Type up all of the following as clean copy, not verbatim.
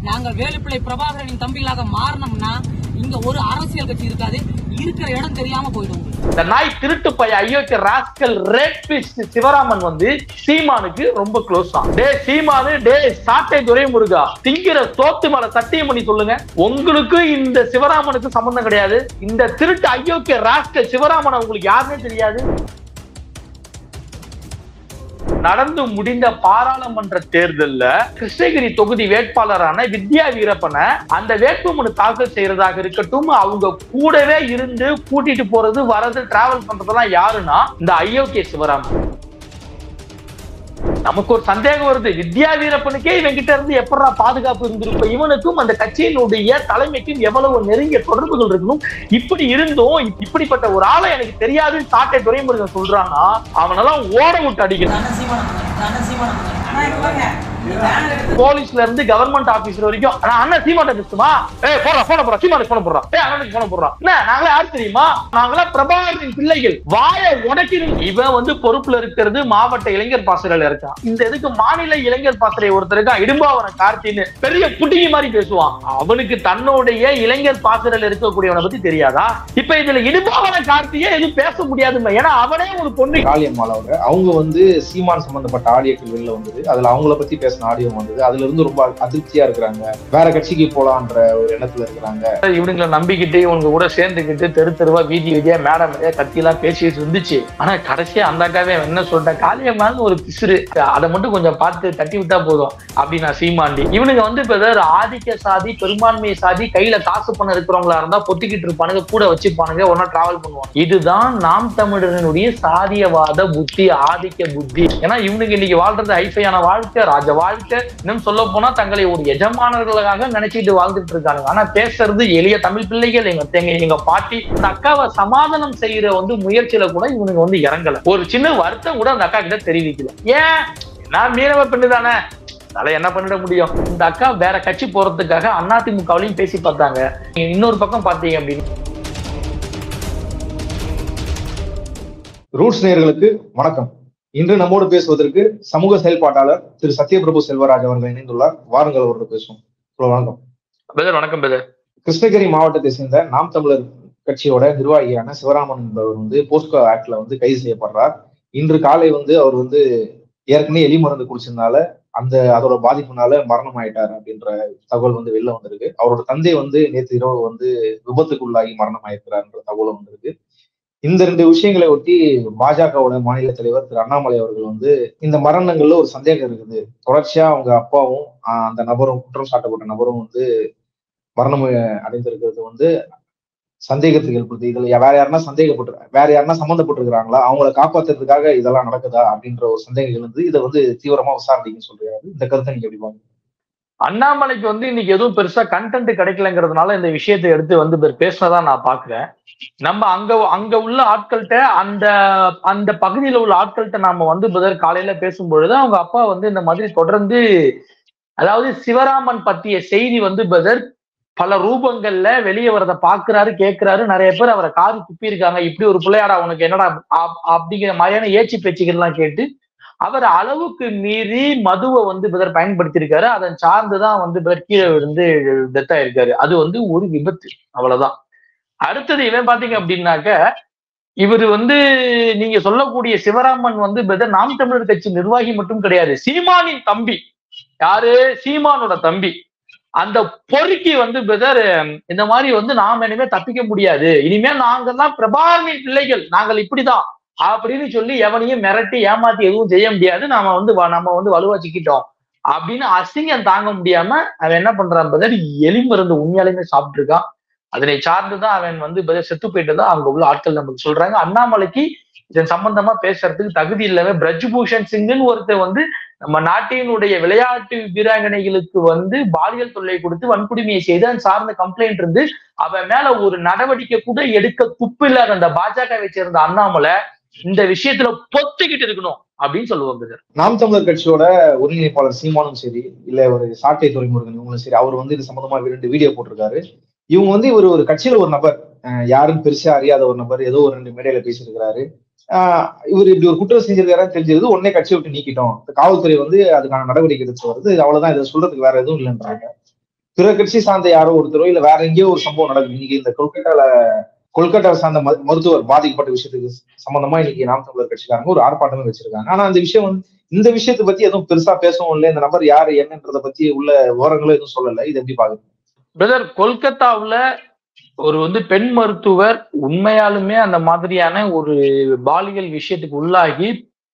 நாங்கள் வேலுப்பிள்ளை பிரபாகரனின் தம்பிகளாக மாறணும்னா இங்க ஒரு அரசியல் கட்சி இருக்காது, இருக்கிற இடம் தெரியாம போயிடும். இந்த நாய் திருட்டு பைய அயோக்கிய ராஸ்கல் ரேபிஸ்ட் சிவராமன் வந்து சீமானுக்கு ரொம்ப க்ளோஸ் தான். டே சீமானு, டே சாட்டை துரைமுருகா, திங்கிற சோத்து மேல சத்தியம் பண்ணி சொல்லுங்க, உங்களுக்கு இந்த சிவராமனுக்கு சம்பந்தம் கிடையாது. இந்த திருட்டு அயோக்கிய ராஸ்கல் சிவராமன் உங்களுக்கு யாருன்னே தெரியாது. நடந்து முடிந்த பாராளுமன்ற தேர்தல்ல கிருஷ்ணகிரி தொகுதி வேட்பாளரான வித்யா வீரப்பனை அந்த வேட்புமனு தாக்கல் செய்யறதாக இருக்கட்டும், அவங்க கூடவே இருந்து கூட்டிட்டு போறது வரது டிராவல் பண்றதெல்லாம் யாருன்னா இந்த அயோக்கிய சிவராமன். நமக்கு ஒரு சந்தேகம் வருது, வித்யா வீரப்பனுக்கே இவன் கிட்ட இருந்து எப்படா பாதுகாப்பு இருந்திருப்ப, இவனுக்கும் அந்த கட்சியினுடைய தலைமைக்கும் எவ்வளவு நெருங்கிய தொடர்புகள் இருக்கணும். இப்படி இருந்தும் இப்படிப்பட்ட ஒரு ஆளை எனக்கு தெரியாதுன்னு சாட்டை துரைமுருகன் சொல்றான்னா அவனெல்லாம் ஓட விட்டு அடிக்கணும். போலீஸ்ல இருந்து கவர்மெண்ட் ஆபீசர் வரைக்கும் அண்ணா சீமாட்ட பேசுமா, நாங்களே யாரு தெரியுமா, நாங்களா பிரபாகரனின் பிள்ளைகள், வாய உடைக்கணும். இவன் வந்து பொறுப்புல இருக்கிறது மாவட்ட இளைஞர் பாசறையில இருக்கான். இந்த இதுக்கு மாநில இளைஞர் பாசறை ஒருத்தர் இருக்கா, இடும்பாவன கார்த்தின்னு பெரிய புட்டிகி மாதிரி பேசுவான். அவனுக்கு தன்னுடைய இளைஞர் பாசறையில இருக்கக்கூடியவனை பத்தி தெரியாதா? இப்ப இதுல இடும்பாவன கார்த்தியே எதுவும் பேச முடியாது, ஏன்னா அவனே ஒரு பொண்ணு காளியம்மாள் அவங்க வந்து சீமான் சம்பந்தப்பட்ட ஆடியோக்கள் வெளில வந்தது. அதுல அவங்கள பத்தி பேசின ஆடியோ வந்தது. அதுல இருந்து ரொம்ப அதிர்ச்சியா இருக்கிறாங்க, வேற கட்சிக்கு போலான்ற ஒரு எண்ணத்துல இருக்கிறாங்க. இவனுங்களை நம்பிக்கிட்டு இவங்க கூட சேர்ந்துக்கிட்டு தெரு தெருவா வீதி வீதியா மேடம் கத்தி எல்லாம் பேசிட்டு இருந்துச்சு. ஆனா கடைசியா அந்த அக்காவே என்ன சொல்றேன், காளியம்மாள் ஒரு பிசுறு, அதை மட்டும் கொஞ்சம் பார்த்து தட்டி விட்டா போதும் அப்படின்னு நான் சீமாண்டி. இவனுங்க வந்து இப்ப ஏதாவது ஆதிக்க சாதி பெரும்பான்மை சாதி கையில காசு பணம் இருக்கிறவங்களா இருந்தா பொத்திக்கிட்டு இருப்பானுங்க, கூட வச்சுப்பானுங்க, ஒன்னா டிராவல் பண்ணுவாங்க. இதுதான் நாம் தமிழர்களுடைய சாதியவாத புத்தி, ஆதிக்க புத்தி. ஏன்னா இவனுக்கு இன்னைக்கு வாழ்றது ஹைஃபையான வாழ்க்கை, ராஜ வாழ்க்கை. இன்னும் சொல்ல போனா தங்களை ஒரு எஜமானர்களாக நினைச்சிட்டு வாழ்ந்துட்டு இருக்காங்க. ஆனா பேசுறது எளிய தமிழ் பிள்ளைகள், எங்க பாட்டி. அந்த அக்காவை சமாதானம் செய்யற வந்து முயற்சியில கூட இவனுக்கு வந்து இறங்கல. ஒரு சின்ன வருத்தம் கூட அந்த அக்கா கிட்ட தெரிவிக்கல. ஏன், நான் மீனவ பெண்ணு தானே, அதனால என்ன பண்ணிட முடியும். இந்த அக்கா வேற கட்சி போறதுக்காக அதிமுகவிலையும் பேசி பார்த்தாங்க. இன்னொரு பக்கம் பாத்தீங்க அப்படின்னு. ரூட்ஸ் நேயர்களுக்கு வணக்கம். இன்று நம்மோடு பேசுவதற்கு சமூக செயல்பாட்டாளர் திரு சத்யபிரபு செல்வராஜ் அவர்கள் இணைந்துள்ளார். வாருங்கள் அவரோடு பேசுவோம். வணக்கம். வணக்கம். கிருஷ்ணகிரி மாவட்டத்தை சேர்ந்த நாம் தமிழர் கட்சியோட நிர்வாகியான சிவராமன் என்பவர் வந்து போஸ்கோ ஆக்ட்ல வந்து கைது செய்யப்படுறார். இன்று காலை வந்து அவர் வந்து ஏற்கனவே எலி மருந்து குடிச்சதுனால அதோட பாதிப்புனால மரணம் ஆயிட்டார் அப்படின்ற தகவல் வந்து வெளில வந்திருக்கு. அவரோட தந்தை வந்து நேற்று இரவு வந்து விபத்துக்குள்ளாகி மரணம் ஆயிருக்கிறார்ன்ற தகவல் வந்திருக்கு. இந்த ரெண்டு விஷயங்களை ஒட்டி பாஜகவோட மாநில தலைவர் திரு அண்ணாமலை அவர்கள் வந்து இந்த மரணங்கள்ல ஒரு சந்தேகம் இருக்குது, தொடர்ச்சியா அவங்க அப்பாவும் அந்த நபரும், குற்றம் சாட்டப்பட்ட நபரும் வந்து மரணம் அடைந்திருக்கிறது வந்து சந்தேகத்துக்கு ஏற்படுது. இதுல வேற யாருன்னா சம்மந்தப்பட்டிருக்கிறாங்களா, அவங்கள காப்பாத்துறதுக்காக இதெல்லாம் நடக்குதா அப்படின்ற ஒரு சந்தேகம் எழுந்து இதை வந்து தீவிரமா விசாரணைன்னு சொல்றாரு. இந்த கருத்தை நீங்க எப்படி பாருங்க? அண்ணாமலைக்கு வந்து இன்னைக்கு எதுவும் பெருசா கண்டென்ட் கிடைக்கலங்கிறதுனால இந்த விஷயத்தை எடுத்து வந்து பேசினதா நான் பாக்குறேன். நம்ம அங்க உள்ள ஆட்கள்கிட்ட அந்த பகுதியில உள்ள ஆட்கள்கிட்ட நாம வந்து காலையில பேசும்பொழுது அவங்க அப்பா வந்து இந்த மாதிரி தொடர்ந்து, அதாவது சிவராமன் பத்திய செய்தி வந்து பல ரூபங்கள்ல வெளியே வரதை பாக்குறாரு, கேட்கிறாரு. நிறைய பேர் அவரை காரி துப்பி இருக்காங்க, இப்படி ஒரு பிள்ளையாடா உனக்கு என்னடா அப்படிங்கிற மாதிரியான ஏச்சி பேச்சுக்கள்லாம் கேட்டு அவர் அளவுக்கு மீறி மதுவை வந்து பயன்படுத்தி இருக்காரு. அதன் சார்ந்துதான் வந்து கீழே விழுந்து டெத் ஆயிருக்காரு. அது வந்து ஒரு விபத்து, அவ்வளவுதான். அடுத்தது இவன் பாத்தீங்க அப்படின்னாக்க, இவர் வந்து நீங்க சொல்லக்கூடிய சிவராமன் வந்து நாம் தமிழர் கட்சி நிர்வாகி மட்டும் கிடையாது, சீமானின் தம்பி. யாரு? சீமானோட தம்பி. அந்த பொறுக்கி வந்து இந்த மாதிரி வந்து நாம இனிமே தப்பிக்க முடியாது, இனிமேல் நாங்கெல்லாம் பிரபாகரனின் பிள்ளைகள், நாங்கள் இப்படிதான் அப்படின்னு சொல்லி எவனையும் மிரட்டி ஏமாத்தி எதுவும் செய்ய முடியாது, நம்ம வந்து வலுவா சிக்கிட்டோம் அப்படின்னு அசிங்கம் தாங்க முடியாம அவன் என்ன பண்றான், எலி மருந்து உண்மையாலுமே சாப்பிட்டு இருக்கான். அதனை சார்ந்துதான் அவன் வந்து செத்து போயிட்டுதான் அவங்க உள்ள ஆட்கள் நமக்கு சொல்றாங்க. அண்ணாமலைக்கு இதன் சம்பந்தமா பேசுறதுக்கு தகுதி இல்லவே. பிரஜ்பூஷன் சிங்னு ஒருத்தர் வந்து நம்ம நாட்டினுடைய விளையாட்டு வீராங்கனைகளுக்கு வந்து பாலியல் தொல்லை கொடுத்து வன்கொடுமையை செய்து அதன் சார்ந்த கம்ப்ளைண்ட் இருந்து அவன் மேல ஒரு நடவடிக்கை கூட எடுக்க துப்பு இல்லாத அந்த பாஜகவை சேர்ந்த அண்ணாமலை இந்த விஷயத்துல பொத்துக்கிட்டு இருக்கணும் அப்படின்னு சொல்லுவாங்க. நாம் தமிழர் கட்சியோட ஒருங்கிணைப்பாளர் சீமானும் சரி, இல்ல ஒரு சாட்டை துரைமுருகன் இவங்களும் சரி, அவர் வந்து இது சம்பந்தமா 2 வீடியோ போட்டிருக்காரு. இவங்க வந்து இவர் ஒரு கட்சியில ஒரு நபர், யாருன்னு பெருசா அறியாத ஒரு நபர், ஏதோ ஒரு 2 மேடையில பேசியிருக்கிறாரு. இவர் இப்படி ஒரு குற்றம் செஞ்சிருக்காருன்னு தெரிஞ்சது உடனே கட்சியை விட்டு நீக்கிட்டோம், காவல்துறை வந்து அதுக்கான நடவடிக்கை எடுத்து வருது, அவ்வளவுதான், இதை சொல்றதுக்கு வேற எதுவும் இல்லைன்றாங்க. பிற கட்சி சார்ந்த யாரோ ஒருத்தரோ இல்ல வேற எங்கேயோ ஒரு சம்பவம் நடக்குது. இன்னைக்கு இந்த கொல்கட்டா சார்ந்த மருத்துவர் பாதிக்கப்பட்ட விஷயத்துக்கு சம்பந்தமா இன்னைக்கு நாம் தமிழர் கட்சிக்காரங்க ஒரு ஆர்ப்பாட்டமே வச்சிருக்காங்க. ஆனா அந்த விஷயம் வந்து இந்த விஷயத்தை பத்தி எதுவும் பெருசா பேசவும் இல்லை. இந்த நபர் யாரு என்னன்றத பத்தி உள்ள விவரங்களும் எதுவும் சொல்லல. இது எப்படி பாக்குறீங்க பிரதர்? கொல்கத்தாவுல ஒரு பெண் மருத்துவர் உண்மையாலுமே அந்த மாதிரியான ஒரு பாலியல் விஷயத்துக்கு உள்ளாகி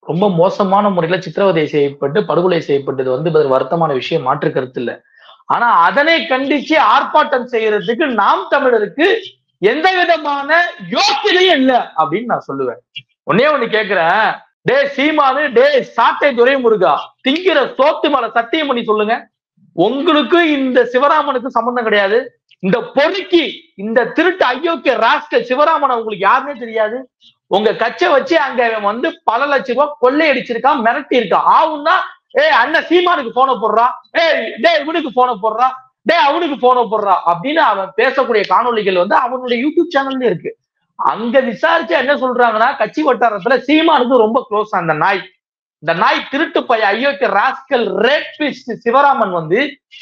ரொம்ப மோசமான முறையில சித்திரவதை செய்யப்பட்டு படுகொலை செய்யப்பட்டது வருத்தமான விஷயம், மாற்று கருத்து இல்லை. ஆனா அதனை கண்டிச்சு ஆர்ப்பாட்டம் செய்யறதுக்கு நாம் தமிழருக்கு எந்த விதமான யோசனையும் இல்லை அப்படின்னு நான் சொல்லுவேன். ஒன்னே ஒண்ணு கேக்குறேன், டே சீமானு, டே சாட்டை துரைமுருகா, திங்கிற சோத்து மேல சத்தியம் பண்ணி சொல்லுங்க, உங்களுக்கு இந்த சிவராமனுக்கு சம்பந்தம் கிடையாது. இந்த பொறுக்கி இந்த திருட்டு அயோக்கிய ராஸ்கல் சிவராமன் உங்களுக்கு யாருன்னே தெரியாது. உங்க கட்சியை வச்சு அங்க பல லட்சம் ரூபாய் கொள்ளையடிச்சிருக்கான், மிரட்டி இருக்கான். ஆவுன்னா அண்ணன் சீமானுக்கு போன போடுறா, டே இவனுக்கு போன போடுறா, டே அவனுக்கு போன போடுறா அப்படின்னு அவன் பேசக்கூடிய காணொலிகள் அவனுடைய யூடியூப் சேனல்ல இருக்கு. அங்க விசாரிச்சா என்ன சொல்றாங்கன்னா, கட்சி வட்டாரத்துல சீமானுக்கு ரொம்ப க்ளோஸ் அந்த நாய். இந்த நாய் திருட்டு பைய அயோக்கிய ராஸ்கல் ரேபிஸ்ட் சிவராமன்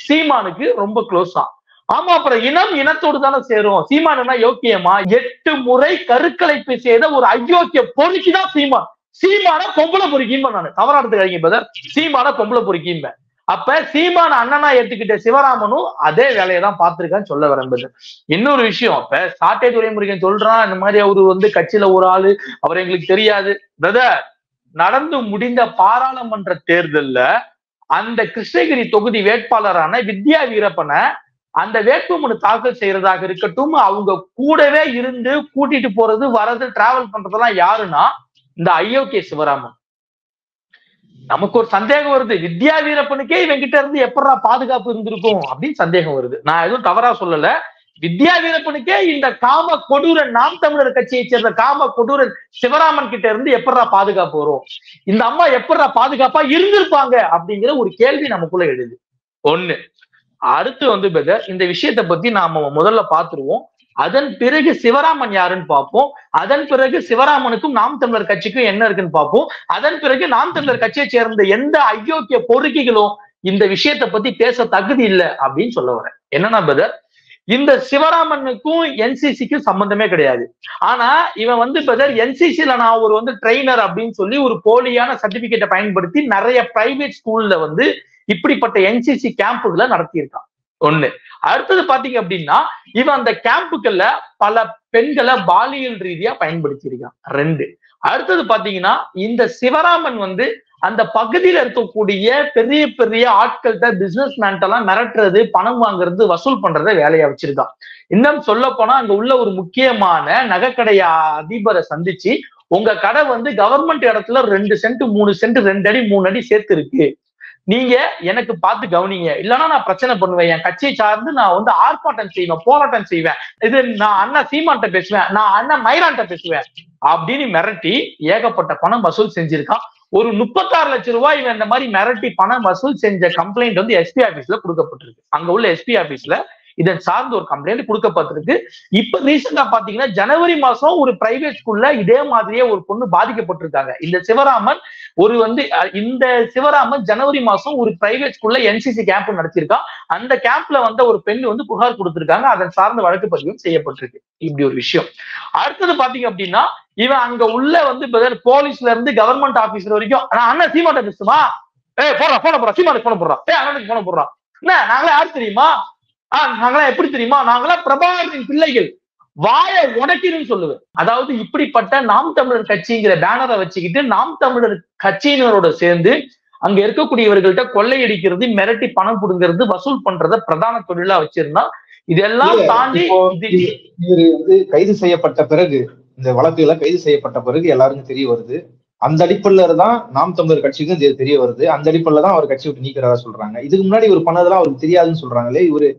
சீமானுக்கு ரொம்ப க்ளோஸா. ஆமா, அப்புறம் இனத்தோடு தானே சேரும். சீமானுன்னா யோக்கியமா? 8 முறை கருக்கலைப்பு செய்த ஒரு அயோக்கிய பொறுக்கிதான் சீமான். சீமான பொம்பளை பொறுக்கிம்ப. நானு தவறா எடுத்துக்காதீங்க பிரதர், சீமான பொம்பளை பொறுக்கிம்ப. அப்ப சீமான அண்ணனா ஏத்துக்கிட்ட சிவராமனும் அதே வேலையை தான் பார்த்திருக்கான்னு சொல்ல வரேன். இன்னொரு விஷயம், அப்ப சாட்டை துரைமுருகன் சொல்றான் இந்த மாதிரி அவரு கட்சியில ஒரு ஆளு, அவர் எங்களுக்கு தெரியாது. பிரதர், நடந்து முடிந்த பாராளுமன்ற தேர்தல்ல அந்த கிருஷ்ணகிரி தொகுதி வேட்பாளரான வித்யா வீரப்பனை அந்த வேட்புமனு தாக்கல் செய்யறதாக இருக்கட்டும், அவங்க கூடவே இருந்து கூட்டிட்டு போறது வர்றது டிராவல் பண்றதெல்லாம் யாருன்னா இந்த அயோக்கிய சிவராமன். நமக்கு ஒரு சந்தேகம் வருது, வித்யா வீரப்பனுக்கே இவன் கிட்ட இருந்து எப்படா பாதுகாப்பு இருந்திருக்கும் அப்படின்னு சந்தேகம் வருது. நான் எதுவும் தவறா சொல்லல. வித்யா வீரப்பனுக்கே இந்த காம கொடூரன் நாம் தமிழர் கட்சியை சேர்ந்த காம கொடூரன் சிவராமன் கிட்ட இருந்து எப்படா பாதுகாப்பு வரும், இந்த அம்மா எப்படா பாதுகாப்பா இருந்திருப்பாங்க அப்படிங்கிற ஒரு கேள்வி நமக்குள்ள எழுது. ஒண்ணு. அடுத்து பிரதர், இந்த விஷயத்தை பத்தி நாம முதல்ல பாத்துருவோம். அதன் பிறகு சிவராமன் யாருன்னு பார்ப்போம். அதன் பிறகு சிவராமனுக்கும் நாம் தமிழர் கட்சிக்கும் என்ன இருக்குன்னு பார்ப்போம். அதன் பிறகு நாம் தமிழர் கட்சியை சேர்ந்த எந்த அயோக்கிய பொறுக்கிகளும் இந்த விஷயத்தை பத்தி பேச தகுதி இல்லை அப்படின்னு சொல்ல வரேன். என்னன்னா பிரதர், இந்த சிவராமனுக்கும் என்சிசிக்கும் சம்பந்தமே கிடையாது. ஆனா இவன் பிரதர் என்சிசில நான் ஒரு ட்ரெயினர் அப்படின்னு சொல்லி ஒரு போலியான சர்டிபிகேட்டை பயன்படுத்தி நிறைய பிரைவேட் ஸ்கூல்ல இப்படிப்பட்ட என்சிசி கேம்புகளை நடத்தியிருக்கான். ஒண்ணு. அடுத்தது பாத்தீங்க அப்படின்னா, இவன் அந்த கேம்புகள்ல பல பெண்களை பாலியல் ரீதியா பயன்படுத்தியிருக்கான். 2. அடுத்தது பாத்தீங்கன்னா, இந்த சிவராமன் அந்த பகுதியில இருக்கக்கூடிய பெரிய பெரிய ஆட்கள்கிட்ட பிசினஸ் மேன்ட்டெல்லாம் மிரட்டுறது, பணம் வாங்குறது, வசூல் பண்றத வேலையா வச்சிருக்கான். இன்னும் சொல்ல போனா அங்க உள்ள ஒரு முக்கியமான நகைக்கடை அதிபரை சந்திச்சு, உங்க கடை கவர்மெண்ட் இடத்துல 2 சென்ட் 3 சென்ட் 2 அடி 3 அடி சேர்த்து இருக்கு, நீங்க எனக்கு பார்த்து கவனிங்க, இல்லைன்னா நான் பிரச்சனை பண்ணுவேன், என் கட்சியை சார்ந்து நான் ஆர்ப்பாட்டம் செய்வேன், போராட்டம் செய்வேன், இது நான் அண்ணா சீமான்ட்ட பேசுவேன், நான் அண்ணன் மைரான்ட்ட பேசுவேன் அப்படின்னு மிரட்டி ஏகப்பட்ட பணம் வசூல் செஞ்சிருக்கான். ஒரு 36 லட்சம் ரூபாய் இவன் இந்த மாதிரி மிரட்டி பணம் வசூல் செஞ்ச கம்ப்ளைண்ட் எஸ்பி ஆபீஸ்ல கொடுக்கப்பட்டிருக்கு. அங்க உள்ள எஸ்பி ஆபீஸ்ல இதன் சார்ந்த ஒரு கம்ப்ளைண்ட் கொடுக்கப்பட்டிருக்கு. இப்ப ரீசெண்டா பாத்தீங்கன்னா ஜனவரி மாசம் ஒரு பிரைவேட் ஸ்கூல்ல இதே மாதிரியே ஒரு பொண்ணு பாதிக்கப்பட்டிருக்காங்க. இந்த சிவராமன் ஜனவரி மாசம் ஒரு பிரைவேட் ஸ்கூல்ல என்சிசி கேம்ப் நடத்தியிருக்கான். அந்த கேம்ப்ல ஒரு பெண் புகார் கொடுத்திருக்காங்க. அதன் சார்ந்த வழக்கு பதிவும் செய்யப்பட்டிருக்கு. இப்படி ஒரு விஷயம். அடுத்தது பாத்தீங்க அப்படின்னா, இவன் அங்க உள்ள போலீஸ்ல இருந்து கவர்மெண்ட் ஆபீசர் வரைக்கும், நான் அண்ணன் சீமாட்ட பேசுமா, போன சீமானுக்கு போன போடுறான், அண்ணனுக்கு போன போடுறான், என்ன நாங்களே யாரு தெரியுமா, நாங்களாம் எப்படி தெரியுமா, நாங்களாம் பிரபாகரின் பிள்ளைகள், வாய உடைக்கணும்னு சொல்லுவேன். அதாவது இப்படிப்பட்ட நாம் தமிழர் கட்சிங்கிற பேனரை வச்சுக்கிட்டு நாம் தமிழர் கட்சியினரோட சேர்ந்து அங்க இருக்கக்கூடியவர்கள்ட்ட கொள்ளையடிக்கிறது, மிரட்டி பணம் புடுங்கிறது, வசூல் பண்றத பிரதான தொழிலா வச்சிருந்தா, இதெல்லாம் தாண்டி இவரு கைது செய்யப்பட்ட பிறகு, இந்த வழக்குகளை கைது செய்யப்பட்ட பிறகு எல்லாருக்கும் தெரிய வருது. அந்த அடிப்படையில தான் நாம் தமிழர் கட்சிக்கும் தெரிய வருது. அந்த அடிப்படையில தான் அவர் கட்சி விட்டு நீக்கிறதா சொல்றாங்க. இதுக்கு முன்னாடி இவர் பண்ணதெல்லாம் அவருக்கு தெரியாதுன்னு சொல்றாங்களே. இவரு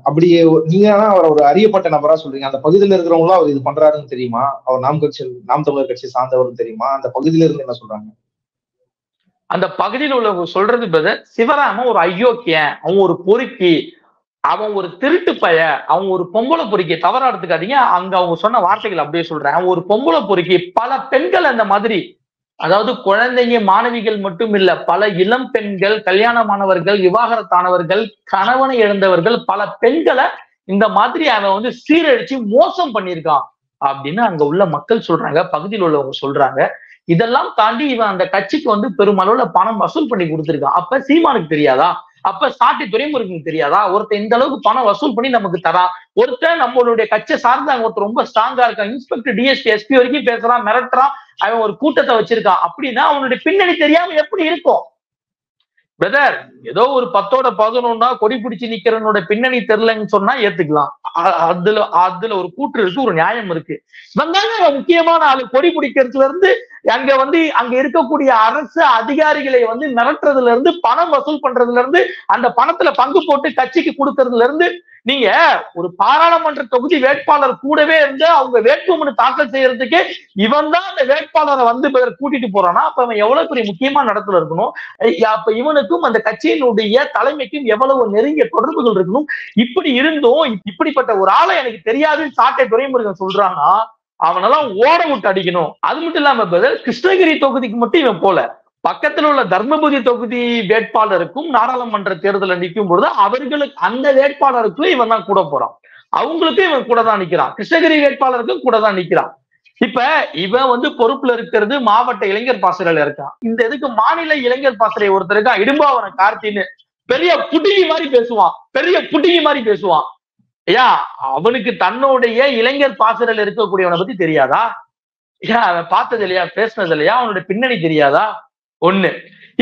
அப்படியே நீங்க அவர் ஒரு அறியப்பட்ட நபரா சொல்றீங்க. அந்த பகுதியில இருக்கிறவங்களும் அவர் இது பண்றாருன்னு தெரியுமா? அவர் நாம் தமிழர் கட்சி சார்ந்தவரும் தெரியுமா? அந்த பகுதியில இருந்து என்ன சொல்றாங்க? அந்த பகுதியில் உள்ள சொல்றது பிரதர், சிவராமன் ஒரு அயோக்கியன், அவன் ஒரு பொறுக்கி, அவன் ஒரு திருட்டு பைய, அவன் ஒரு பொம்பளை பொறுக்கி. தவறா எடுத்துக்காதீங்க, அங்க அவங்க சொன்ன வார்த்தைகள் அப்படியே சொல்றேன். அவன் ஒரு பொம்பளை பொறுக்கி, பல பெண்கள் அந்த மாதிரி அதாவது குழந்தைங்க மாணவிகள் மட்டும் இல்ல, பல இளம் பெண்கள், கல்யாணமானவர்கள், விவாகரத்தானவர்கள், கணவனை இழந்தவர்கள், பல பெண்களை இந்த மாதிரி அவன் வந்து சீரழிச்சு மோசம் பண்ணியிருக்கான் அப்படின்னு அங்க உள்ள மக்கள் சொல்றாங்க, பகுதியில் உள்ளவங்க சொல்றாங்க. இதெல்லாம் தாண்டி இவன் அந்த கட்சிக்கு வந்து பெருமளவுல பணம் வசூல் பண்ணி கொடுத்திருக்கான். அப்ப சீமானுக்கு தெரியாதா? அப்ப சாட்டை துரைமுருகனுக்கு தெரியாதா? ஒருத்தர் இந்த அளவுக்கு பணம் வசூல் பண்ணி நமக்கு தரான், ஒருத்தர் நம்மளுடைய கட்சியை சார்ந்தாங்க, ஒருத்தர் ரொம்ப ஸ்ட்ராங்கா இருக்கான், இன்ஸ்பெக்டர், டிஎஸ்பி, எஸ்பி வரைக்கும் பேசுறான், மிரட்டுறான், அவன் ஒரு கூட்டத்தை வச்சிருக்கான் அப்படின்னா அவனுடைய பின்னணி தெரியாம எப்படி இருக்கும்? பிரதர், ஏதோ ஒரு 10ஓட 11 கொடி பிடிச்சு நிக்கிறவனோட பின்னணி தெரியலன்னு சொன்னா ஏத்துக்கலாம். அதுல ஒரு கூற்று இருக்கு, ஒரு நியாயம் இருக்கு. வந்தாங்க முக்கியமான ஆளு, கொடி பிடிக்கிறதுல இருந்து அங்க இருக்கக்கூடிய அரசு அதிகாரிகளை வந்து மிரட்டுறதுல இருந்து, பணம் வசூல் பண்றதுல இருந்து, அந்த பணத்துல பங்கு போட்டு கட்சிக்கு கொடுக்கறதுல இருந்து, நீங்க ஒரு பாராளுமன்ற தொகுதி வேட்பாளர் கூடவே இருந்து அவங்க வேட்புமனு தாக்கல் செய்யறதுக்கு இவன் தான் அந்த வேட்பாளரை வந்து கூட்டிட்டு போறானா, அப்ப அவன் எவ்வளவு பெரிய முக்கியமான இடத்துல இருக்கணும்? அப்ப இவனுக்கும் அந்த கட்சியினுடைய தலைமைக்கும் எவ்வளவு நெருங்கிய தொடர்புகள் இருக்கணும்? இப்படி இருந்தும் இப்படிப்பட்ட ஒரு ஆளை எனக்கு தெரியாதுன்னு சாட்டை துரைமுருகன் சொல்றான்னா அவனெல்லாம் ஓட விட்டு அடிக்கணும். அது மட்டும் இல்லாம கிருஷ்ணகிரி தொகுதிக்கு மட்டும் இவன் போல, பக்கத்துல உள்ள தர்மபுரி தொகுதி வேட்பாளருக்கும் நாடாளுமன்ற தேர்தலில் நிற்கும் பொழுது அவர்களுக்கு அந்த வேட்பாளருக்கும் இவன் தான் கூட போறான், அவங்களுக்கும் இவன் கூட தான் நிக்கிறான், கிருஷ்ணகிரி வேட்பாளருக்கும் கூட தான் நிக்கிறான். இப்ப இவன் வந்து பொறுப்புல இருக்கிறது மாவட்ட இளைஞர் பாசறையில இருக்கான். இந்த இதுக்கு மாநில இளைஞர் பாசறை ஒருத்தர் இருக்கான், இடும்பாவன கார்த்தின்னு, பெரிய புட்டிங்கி மாதிரி பேசுவான். ஐயா, அவனுக்கு தன்னுடைய இளைஞர் பாசறையில இருக்கக்கூடியவனை பத்தி தெரியாதா? ஏன் அவன் பார்த்தது இல்லையா, பேசினது இல்லையா, அவனுடைய பின்னணி தெரியாதா? ஒண்ணு.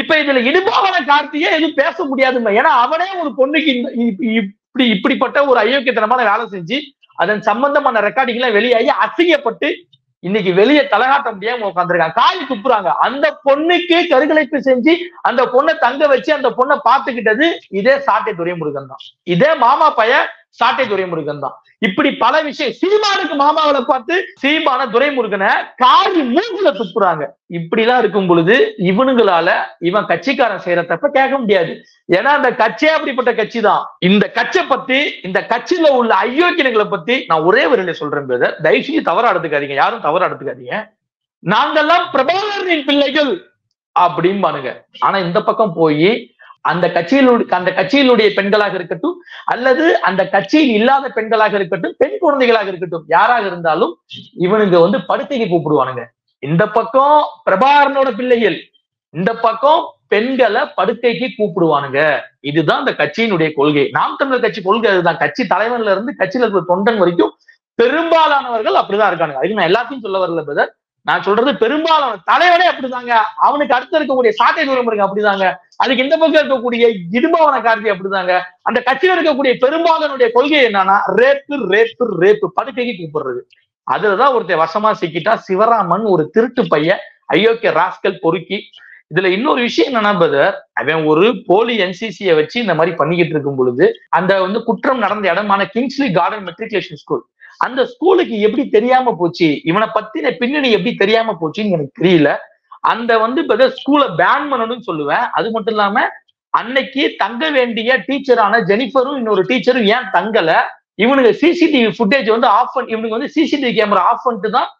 இப்ப இதுல இடும்பாவன கார்த்தியே எதுவும் பேச முடியாதுங்க. ஏன்னா அவனே ஒரு பொண்ணுக்கு இப்படிப்பட்ட ஒரு அயோக்கியத்தனமான வேலை செஞ்சு அதன் சம்பந்தமான ரெக்கார்டிங் எல்லாம் வெளியாகி அசிங்கப்பட்டு இன்னைக்கு வெளியே தலகாட்ட முடியாம உட்காந்துருக்காங்க, காய் துப்புறாங்க. அந்த பொண்ணுக்கு கருக்கலைப்பு செஞ்சு அந்த பொண்ணை தங்க வச்சு அந்த பொண்ணை பார்த்துக்கிட்டது இதே சாட்டை துரைமுருகன் தான், இதே மாமா பைய சாட்டை துரைமுருகன் தான். இப்படி பல விஷயம். சீமானுக்கு மாமாவில பார்த்து சீமான துரைமுருகனை காரி மூஞ்சில துப்புறாங்க. இப்படி எல்லாம் இருக்கும் பொழுது இவனுங்களால இவன் கட்சிக்காரன் செய்யற தப்ப கேட்க முடியாது. ஏன்னா அந்த கட்சியே அப்படிப்பட்ட கட்சி தான். இந்த கட்சியை பத்தி, இந்த கட்சியில உள்ள அயோக்கியங்களை பத்தி நான் ஒரே ஒரு சொல்றேன் பிரதர், தயவு செஞ்சு தவறா எடுத்துக்காதீங்க, யாரும் தவறா எடுத்துக்காதீங்க. நாங்கெல்லாம் பிரபாகரனின் பிள்ளைகள் அப்படிம்பானுங்க. ஆனா இந்த பக்கம் போய் அந்த கட்சியினுடைய பெண்களாக இருக்கட்டும் அல்லது அந்த கட்சியில் இல்லாத பெண்களாக இருக்கட்டும், பெண் குழந்தைகளாக இருக்கட்டும், யாராக இருந்தாலும் இவனுங்க வந்து படுக்கைக்கு கூப்பிடுவானுங்க. இந்த பக்கம் பிரபாகரனோட பிள்ளைகள், இந்த பக்கம் பெண்களை படுக்கைக்கு கூப்பிடுவானுங்க. இதுதான் இந்த கட்சியினுடைய கொள்கை. நாம் தமிழர் கட்சி கொள்கை அதுதான். கட்சி தலைவர்ல இருந்து கட்சியில இருக்கிற தொண்டன் வரைக்கும் பெரும்பாலானவர்கள் அப்படிதான் இருக்கானுங்க. அதுக்கு நான் எல்லாத்தையும் சொல்ல வரல பிரதர், நான் சொல்றது பெரும்பாலான தலைவனே அப்படிதாங்க, அவனுக்கு அடுத்து இருக்கக்கூடிய சாட்டை துரைமுருகன் அப்படிதாங்க, அதுக்கு இந்த பக்கம் இருக்கக்கூடிய இடும்பாவன கார்த்தி அப்படிதாங்க. அந்த கட்சியில இருக்கக்கூடிய பெரும்பாலானுடைய கொள்கை என்னன்னா ரேப்பு ரேப்பு ரேப்பு, படுக்கைக்கு கூப்பிடுறது. அதுலதான் ஒருத்தர் வசமா சிக்கிட்டா சிவராமன், ஒரு திருட்டு பையன், அயோக்கிய ராஸ்கல் பொறுக்கி. இதுல இன்னொரு விஷயம் என்னன்னா பிரதர், அவன் ஒரு போலி என்சிசியை வச்சு இந்த மாதிரி பண்ணிக்கிட்டு இருக்கும் பொழுது அந்த வந்து குற்றம் நடந்த இடமான கிங்ஸ்லி கார்டன் மெட்ரிகுலேஷன் ஸ்கூல், அந்த ஸ்கூலுக்கு எப்படி தெரியாம போச்சு, இவனை பத்தின பின்னணி எப்படி தெரியாம போச்சுன்னு எனக்கு தெரியல. அந்த வந்து ஸ்கூலை பேன் பண்ணணும்னு சொல்லுவேன். அது மட்டும் இல்லாம அன்னைக்கு தங்க வேண்டிய டீச்சரான ஜெனிஃபரும் இன்னொரு டீச்சரும் ஏன் தங்கல, இவனுக்கு சிசிடிவி ஃபுட்டேஜ் வந்து ஆஃப் பண்ணி, இவனுக்கு வந்து சிசிடிவி கேமரா ஆஃப் பண்ணிட்டு தான்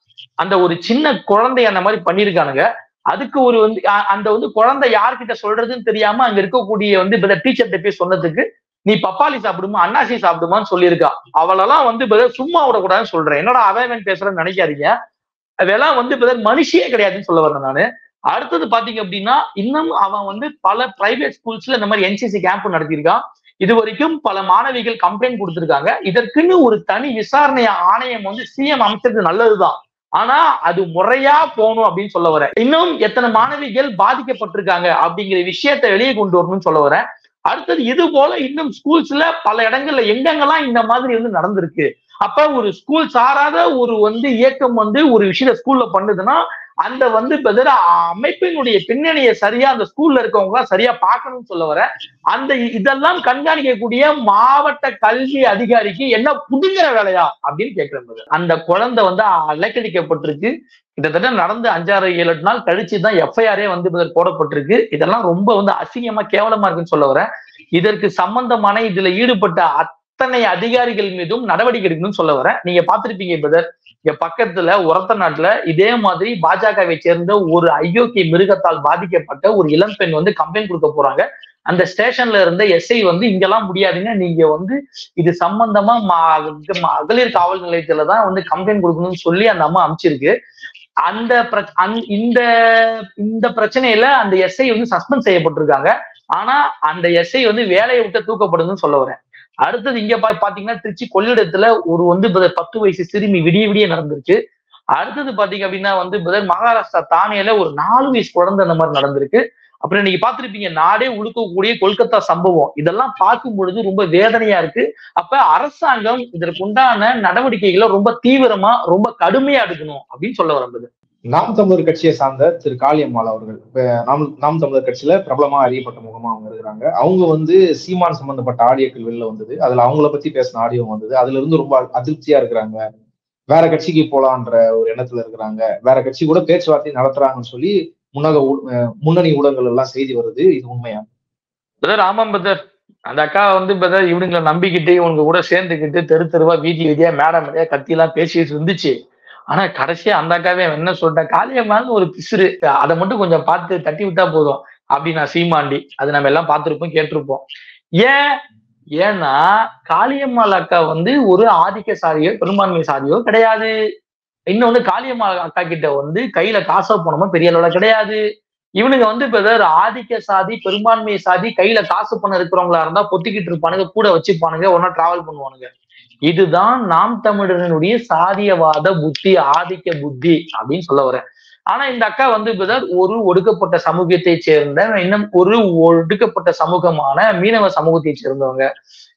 அந்த ஒரு சின்ன குழந்தை அந்த மாதிரி பண்ணிருக்கானுங்க. அதுக்கு ஒரு வந்து அந்த வந்து குழந்தை யார்கிட்ட சொல்றதுன்னு தெரியாம அங்க இருக்கக்கூடிய வந்து டீச்சர்கிட்ட போய் சொன்னதுக்கு நீ பப்பாளி சாப்பிடுமா அன்னாசி சாப்பிடுமான்னு சொல்லியிருக்கா. அவளெல்லாம் வந்து சும்மா விடக்கூடாதுன்னு சொல்றேன். என்னடா அவன் பேசுறேன்னு நினைக்காதீங்க, அதெல்லாம் வந்து மனுஷியே கிடையாதுன்னு சொல்ல வரேன் நானு. அடுத்தது பாத்தீங்க அப்படின்னா இன்னும் அவன் வந்து பல பிரைவேட் ஸ்கூல்ஸ்ல இந்த மாதிரி என்சிசி கேம்ப் நடத்தியிருக்கான். இது வரைக்கும் பல மாணவிகள் கம்ப்ளைண்ட் கொடுத்திருக்காங்க. இதற்குன்னு ஒரு தனி விசாரணை ஆணையம் வந்து சிஎம் அமைச்சது நல்லதுதான், ஆனா அது முறையா போகணும் அப்படின்னு சொல்ல வரேன். இன்னும் எத்தனை மாணவிகள் பாதிக்கப்பட்டிருக்காங்க அப்படிங்கிற விஷயத்தை வெளியே கொண்டு வரணும்னு சொல்ல வரேன். அடுத்தது இது போல இன்னும் ஸ்கூல்ஸ்ல பல இடங்கள்ல எங்கெங்கெல்லாம் இந்த மாதிரி வந்து நடந்திருக்கு. அப்ப ஒரு ஸ்கூல் சாராத ஒரு வந்து இயக்கம் வந்து ஒரு விஷயத்த ஸ்கூல்ல பண்ணுதுன்னா அந்த வந்து அமைப்பினுடைய பின்னணியை சரியா அந்த ஸ்கூல்ல இருக்கவங்க சரியா பார்க்கணும்னு சொல்ல வர. அந்த இதெல்லாம் கண்காணிக்கக்கூடிய மாவட்ட கல்வி அதிகாரிக்கு என்ன புதுங்கிற வேலையா அப்படின்னு கேட்கிறேன். அந்த குழந்தை வந்து அலைக்கழிக்கப்பட்டிருக்கு. கிட்டத்தட்ட நடந்து 5-6-7 நாள் கழிச்சுதான் எஃப்ஐஆரே வந்து போடப்பட்டிருக்கு. இதெல்லாம் ரொம்ப வந்து அசிங்கமா கேவலமா இருக்குன்னு சொல்ல வரேன். இதற்கு சம்பந்தமான இதுல ஈடுபட்ட அத்தனை அதிகாரிகள் மீதும் நடவடிக்கை எடுக்கணும்னு சொல்ல வரேன். நீங்க பாத்திருப்பீங்க பிரதர், இங்க பக்கத்துல ஒரத்த நாட்டுல இதே மாதிரி பாஜகவை சேர்ந்த ஒரு அயோக்கிய மிருகத்தால் பாதிக்கப்பட்ட ஒரு இளம்பெண் வந்து கம்ப்ளைண்ட் கொடுக்க போறாங்க. அந்த ஸ்டேஷன்ல இருந்த எஸ்ஐ வந்து இங்கெல்லாம் முடியாதுங்க, நீங்க வந்து இது சம்பந்தமா மகளிர் காவல் நிலையத்துலதான் வந்து கம்ப்ளைண்ட் கொடுக்கணும்னு சொல்லி அந்த அம்மா அனுப்பிச்சிருக்கு. அந்த இந்த பிரச்சனையில அந்த எஸ்ஐ வந்து சஸ்பெண்ட் செய்யப்பட்டிருக்காங்க. ஆனா அந்த எஸ்ஐ வந்து வேலையை விட்டு தூக்கப்படுதுன்னு சொல்ல வரேன். அடுத்தது இங்க பாத்தீங்கன்னா திருச்சி கொள்ளிடத்துல ஒரு வந்து 10 வயசு சிறுமி விடிய நடந்திருக்கு. அடுத்தது பாத்தீங்க அப்படின்னா வந்து மகாராஷ்டிரா தானேல ஒரு 4 வயசு குழந்தை அந்த மாதிரி நடந்திருக்கு. அப்புறம் இன்னைக்கு பார்த்திருப்பீங்க நாடே உழுக்கக்கூடிய கொல்கத்தா சம்பவம். இதெல்லாம் பார்க்கும் பொழுது ரொம்ப வேதனையா இருக்கு. அப்ப அரசாங்கம் இதற்கு உண்டான நடவடிக்கைகளை ரொம்ப தீவிரமா ரொம்ப கடுமையா எடுக்கணும் அப்படின்னு சொல்ல வரம்பது. நாம் தமிழர் கட்சியை சார்ந்த திரு காளியம்மாள் அவர்கள் நாம் தமிழர் கட்சியில பிரபலமா அறியப்பட்ட முகமா அவங்க இருக்கிறாங்க. அவங்க வந்து சீமான் சம்பந்தப்பட்ட ஆடியோக்கள் வெளில வந்தது, அதுல அவங்கள பத்தி பேசின ஆடியோ வந்தது. அதுல இருந்து ரொம்ப அதிருப்தியா இருக்கிறாங்க, வேற கட்சிக்கு போலான்ற ஒரு எண்ணத்துல இருக்கிறாங்க, வேற கட்சி கூட பேச்சுவார்த்தை நடத்துறாங்கன்னு சொல்லி முன்னணி ஊடகங்கள் எல்லாம் செய்தி வருது. இது உண்மையா? பிரதர் ஆமாம் பிரதர். அந்த அக்கா வந்து பிரதர் இவனுங்களை நம்பிக்கிட்டு இவனுக்கு கூட சேர்ந்துக்கிட்டு தெருவா வீதியா மேடம் கத்தி எல்லாம் பேசிட்டு இருந்துச்சு. ஆனா கடைசியா அந்த அக்காவே என்ன சொல்லிட்டேன், காளியம்மாள்னு ஒரு பிசுறு, அதை மட்டும் கொஞ்சம் பார்த்து தட்டி விட்டா போதும் அப்படின்னு சீமாண்டி. அது நம்ம எல்லாம் பார்த்திருப்போம் கேட்டிருப்போம். ஏன்னா காளியம்மாள் அக்கா வந்து ஒரு ஆதிக்க சாதியோ பெரும்பான்மை சாதியோ கிடையாது. இன்னொன்னு காளியம்மாள் அக்கா கிட்ட வந்து கையில காசோ பணமோ பெரிய அளவுல கிடையாது. இவனுங்க வந்து இப்ப ஆதிக்க சாதி பெரும்பான்மை சாதி கையில காசு பணம் இருக்கிறவங்களா இருந்தா பொத்திக்கிட்டு இருப்பானுங்க, கூட வச்சுப்பானுங்க, ஒன்னா டிராவல் பண்ணுவானுங்க. இதுதான் நாம் தமிழர்களுடைய சாதியவாத புத்தி, ஆதிக்க புத்தி அப்படின்னு சொல்ல வரேன். ஆனா இந்த அக்கா வந்து ஒரு ஒடுக்கப்பட்ட சமூகத்தை சேர்ந்த, இன்னும் ஒரு ஒடுக்கப்பட்ட சமூகமான மீனவ சமூகத்தை சேர்ந்தவங்க.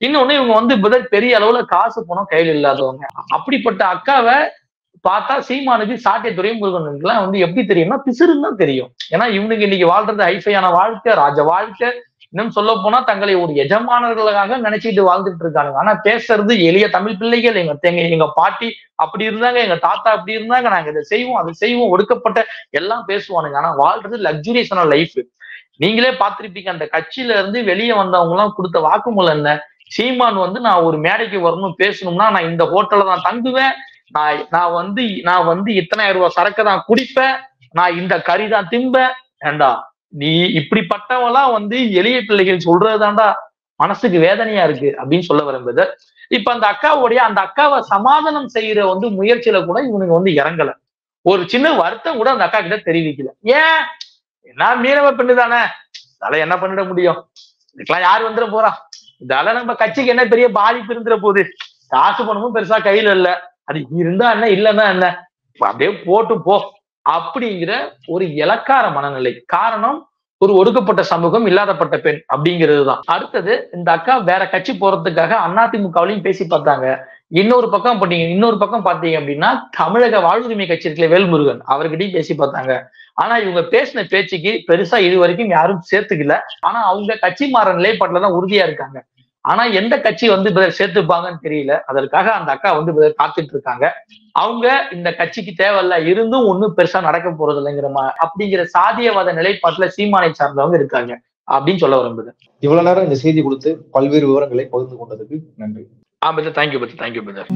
இன்னொன்னு இவங்க வந்து பெரிய அளவுல காசு பணம் கையில் இல்லாதவங்க. அப்படிப்பட்ட அக்காவை பார்த்தா சீமானுக்கு சாட்டை துரைமுருகனுக்குலாம் வந்து எப்படி தெரியும்னா பிசுறுன்னு தான் தெரியும். ஏன்னா இவனுக்கு இன்னைக்கு வாழ்றது ஹைஃபையான வாழ்க்கை, ராஜ வாழ்க்கை. இன்னும் சொல்ல போனா தங்களை ஒரு எஜமானர்களாக நினைச்சிட்டு வாழ்ந்துட்டு இருக்காங்க. ஆனா பேசுறது எளிய தமிழ் பிள்ளைகள். எங்க பாட்டி அப்படி இருந்தாங்க, எங்க தாத்தா அப்படி இருந்தாங்க, நாங்க இதை செய்வோம் அதை செய்வோம், ஒடுக்கப்பட்ட எல்லாம் பேசுவானுங்க. ஆனா வாழ்றது லக்ஸுரியஸான லைஃப். நீங்களே பார்த்திருப்பீங்க, அந்த கட்சியில இருந்து வெளியே வந்தவங்க எல்லாம் கொடுத்த வாக்குமூலம் என்ன. சீமான் வந்து நான் ஒரு மேடைக்கு வரணும் பேசணும்னா நான் இந்த ஹோட்டல்ல தான் தங்குவேன், நான் வந்து இத்தனாயிரம் ரூபாய் சரக்கு தான் குடிப்பேன், நான் இந்த கறி தான் திம்பேன். ஏண்டா நீ இப்படிப்பட்டவெல்லாம் வந்து எளிய பிள்ளைகள் சொல்றதுதான்டா மனசுக்கு வேதனையா இருக்கு அப்படின்னு சொல்ல விரும்புது. இப்ப அந்த அக்காவை சமாதானம் செய்யற வந்து முயற்சியில கூட இவனுங்க வந்து இறங்கல. ஒரு சின்ன வருத்தம் கூட அந்த அக்கா கிட்ட தெரிவிக்கல. ஏன், நான் மீனவ பெண்ணு தானே, அதெல்லாம் என்ன பண்ணிட முடியும், இதுக்கெல்லாம் யாரு வந்துட போறா, இதெல்லாம் நம்ம கட்சிக்கு என்ன பெரிய பாதிப்பு இருந்துட போகுது, காசு பணமும் பெருசா கையில இல்ல, அது இருந்தா என்ன இல்லைன்னா என்ன, அப்படியே போட்டு போ அப்படிங்கிற ஒரு இலக்கார மனநிலை. காரணம் ஒரு ஒடுக்கப்பட்ட சமூகம், இல்லாதப்பட்ட பெண் அப்படிங்கிறது தான். அடுத்தது இந்த அக்கா வேற கட்சி போறதுக்காக அதிமுகவிலையும் பேசி பார்த்தாங்க. இன்னொரு பக்கம் பாத்தீங்க அப்படின்னா தமிழக வாழ்வுரிமை கட்சி இருக்கல வேல்முருகன், அவர்கிட்டயும் பேசி பார்த்தாங்க. ஆனா இவங்க பேசின பேச்சுக்கு பெருசா இது வரைக்கும் யாரும் சேர்த்துக்கல. ஆனா அவங்க கட்சி மாற நிலைப்பாட்டுலதான் உறுதியா இருக்காங்க. ஆனா எந்த கட்சி வந்து சேர்த்துப்பாங்கன்னு தெரியல. அதற்காக அந்த அக்கா வந்து காத்துட்டு இருக்காங்க. அவங்க இந்த கட்சிக்கு தேவையில்ல, இருந்தும் ஒண்ணும் பெருசா நடக்க போறது இல்லைங்கிற அப்படிங்கிற சாதியவாத நிலைப்பாட்டுல சீமானை சார்ந்தவங்க இருக்காங்க அப்படின்னு சொல்ல விரும்புது. இவ்வளவு நேரம் இந்த செய்தி கொடுத்து பல்வேறு விவரங்களை பகிர்ந்து கொண்டதுக்கு நன்றி. Thank you brother.